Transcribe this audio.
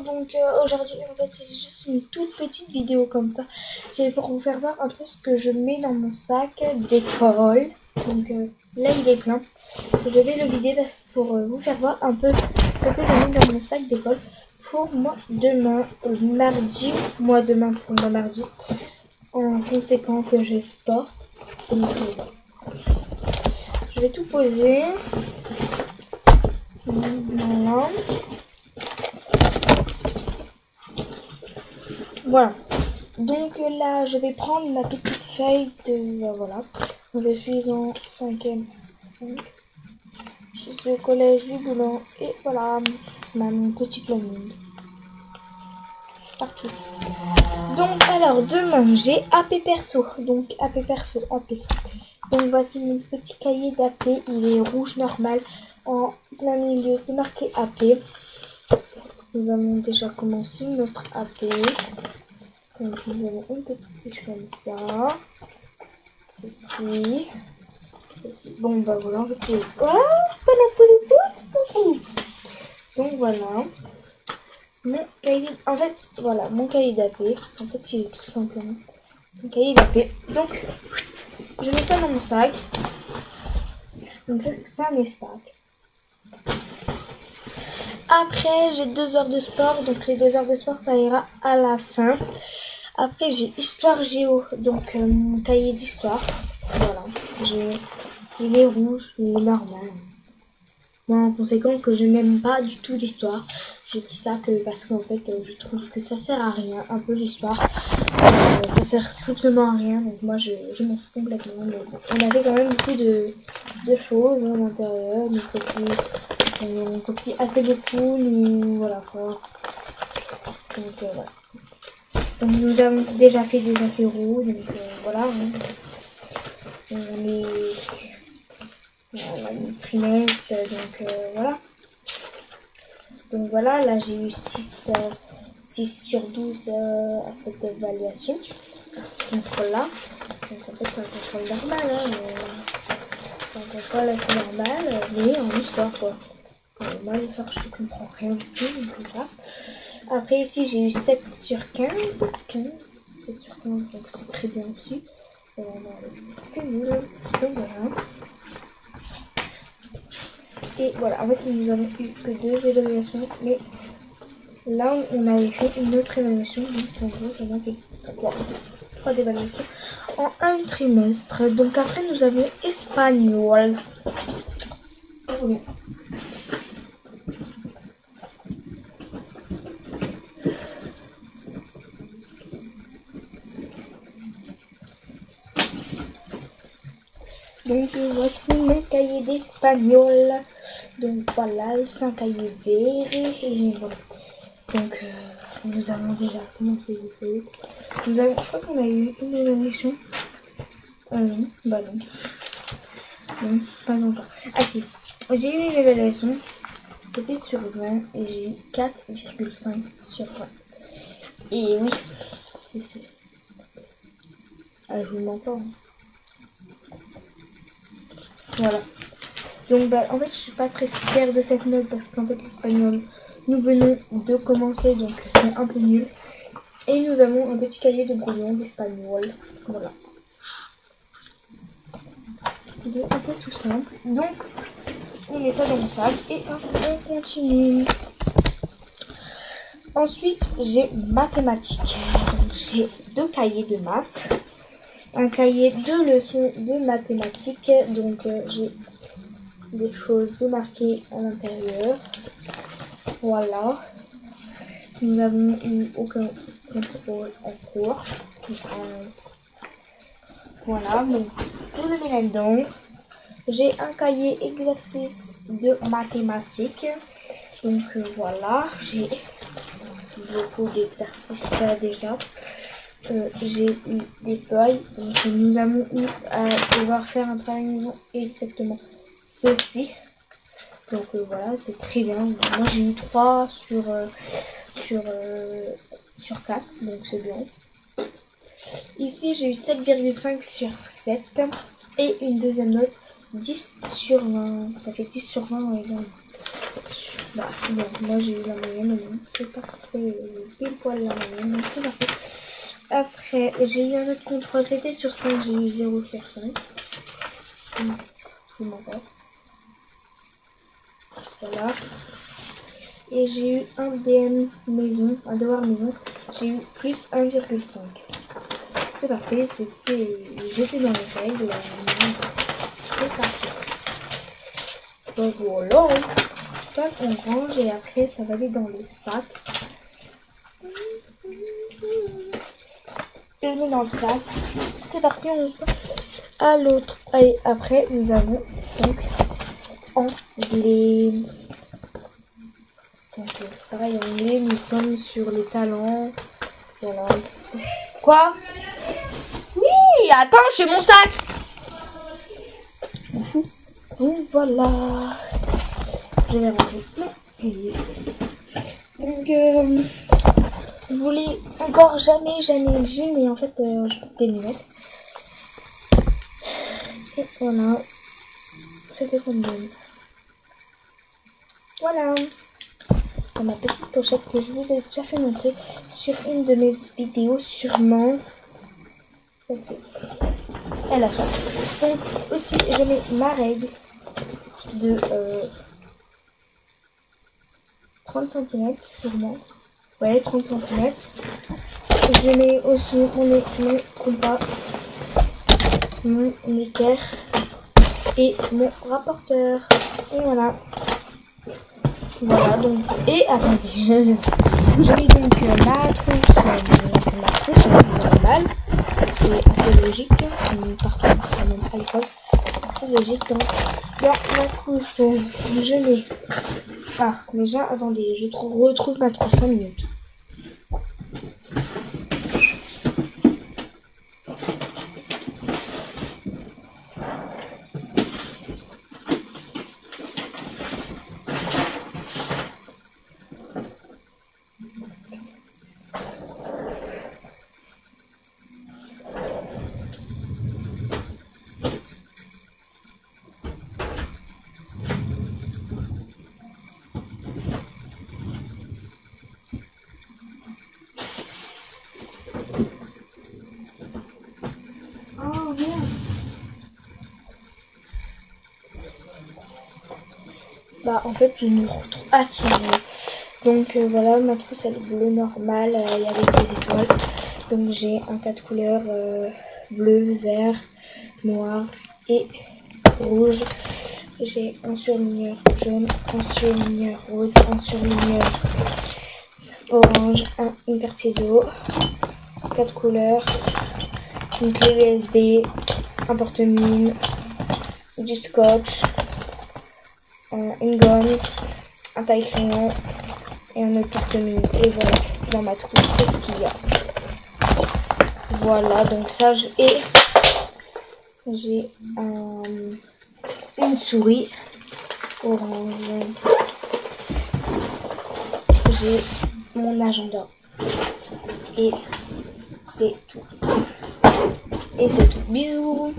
donc aujourd'hui en fait c'est juste une toute petite vidéo comme ça. C'est pour vous faire voir un peu ce que je mets dans mon sac d'école. Donc là il est plein. Je vais le vider pour vous faire voir un peu ce que je mets dans mon sac d'école pour moi demain, mardi. Moi demain pour moi mardi. En conséquent que j'ai sport. Donc je vais tout poser. Voilà. Voilà. Donc là, je vais prendre ma petite feuille de... voilà. Je suis en 5e. Je suis au collège du Boulon. Et voilà, mon petit planning. Partout. Donc alors, demain, j'ai AP perso. Donc AP perso, AP. Donc voici mon petit cahier d'AP. Il est rouge normal. En plein milieu, c'est marqué AP. Nous avons déjà commencé notre AP. Donc nous avons une petite fiche comme ça. Ceci. Ceci. Bon bah voilà, en fait c'est... Oh, donc voilà. Mon cahier... En fait, voilà, mon cahier d'AP. En fait, il est tout simplement mon cahier d'AP. Donc, je mets ça dans mon sac. Donc c'est un espace. Après, j'ai 2 heures de sport. Donc les 2 heures de sport, ça ira à la fin. Après, j'ai histoire géo, donc mon cahier d'histoire. Voilà, il est rouge, il est normal. Moi, en conséquent, que je n'aime pas du tout l'histoire. Je dis ça que parce qu'en fait, je trouve que ça sert à rien, un peu l'histoire. Ça sert simplement à rien, donc moi, je m'en fous complètement. Mais bon, on avait quand même beaucoup de choses à l'intérieur, on copie assez beaucoup, voilà quoi. Donc voilà. Donc nous avons déjà fait des apéros, donc voilà. On a mis trimestre, donc voilà. Donc voilà, là j'ai eu 6 sur 12 à cette évaluation. Contrôle-là. Donc en fait c'est un contrôle normal, hein, c'est un contrôle assez normal, mais en histoire quoi. Moi l'histoire je comprends rien du tout, donc voilà. Après ici j'ai eu 7 sur 15. 7 sur 15, donc c'est très bien aussi. C'est nul. Donc voilà. Et voilà, en fait nous avons eu que 2 évaluations, mais là on avait fait une autre évaluation, donc en gros ça m'a fait 3 évaluations en un trimestre. Donc après nous avons espagnol. Oui. Donc voici mon cahier d'espagnol. Donc voilà, c'est un cahier vert et voilà. Donc nous avons déjà commencé les feuilles. Je crois qu'on a eu une évaluation. Non, bah non. Non, pas encore. Ah si, j'ai eu une évaluation. C'était sur 20 et j'ai eu 4,5 sur 20. Et oui, ah, je vous mens pas. Hein. Voilà. Donc bah, en fait je suis pas très fière de cette note parce qu'en fait l'espagnol nous venons de commencer donc c'est un peu nul. Et nous avons un petit cahier de brouillon d'espagnol. Voilà. Il est un peu tout simple. Donc on met ça dans le sac et on continue. Ensuite j'ai mathématiques. Donc j'ai 2 cahiers de maths. Un cahier de leçons de mathématiques. Donc j'ai des choses de marquer à l'intérieur. Voilà. Nous n'avons eu aucun contrôle en cours. Voilà, donc je le mets là-dedans. J'ai un cahier exercice de mathématiques. Donc voilà, j'ai beaucoup d'exercices déjà. J'ai eu des feuilles. Donc nous avons eu à devoir faire un travail maison exactement ceci. Donc voilà, c'est très bien. Moi j'ai eu 3 sur 4, donc c'est bien. Ici j'ai eu 7,5 sur 7 et une deuxième note 10 sur 20. Ça fait 10 sur 20 ouais, Bah c'est bon, moi j'ai eu la moyenne, donc c'est parfait, pile poil la moyenne, donc c'est parfait. Après, j'ai eu un autre contrôle, c'était sur 5, j'ai eu 0 sur 5. Je m'en vais. Voilà. Et j'ai eu un DM maison, un devoir maison, j'ai eu plus 1,5. C'est parfait, j'étais dans les règles, c'est parfait. Donc voilà, tac, on range et après ça va aller dans le sac. Je le mets dans le sac, c'est parti, on va à l'autre. Et après nous avons donc anglais. Donc c'est pareil, anglais, nous sommes sur les talents. Voilà. Quoi? Oui, attends, je fais mon sac. Donc voilà. Je vais ranger mon cahier. Donc je voulais encore jamais le gym, mais en fait je porte des lunettes. Et voilà. C'était comme bon. Voilà. Dans ma petite pochette que je vous ai déjà fait montrer sur une de mes vidéos sûrement. Elle a ça. Donc aussi je mets ma règle de 30 cm sûrement. Ouais, 30 cm. Je mets aussi mon compas, mon équerre et mon rapporteur. Et voilà. Voilà donc. Et attendez. J'ai mis donc ma trousse normale. C'est assez logique. Partout, même à l'école. C'est logique. Donc dans ma trousse, je mets. Ah, déjà, attendez, je retrouve ma trousse 5 minutes. Oh merde. Bah en fait je me retrouve attirée. Donc voilà, ma trousse elle est bleue normale, il y a des étoiles. Donc j'ai un 4 couleurs bleu, vert, noir et rouge. J'ai un surligneur jaune, un surligneur rose, un surligneur orange, une carte ISO, 4 couleurs, une clé USB, un porte-mine, du scotch, une gomme, un taille-crayon et un autre porte-mine. Et voilà, dans ma trousse, c'est ce qu'il y a. Voilà, donc ça, j'ai une souris orange. J'ai mon agenda. Et c'est tout. Et c'est tout. Bisous.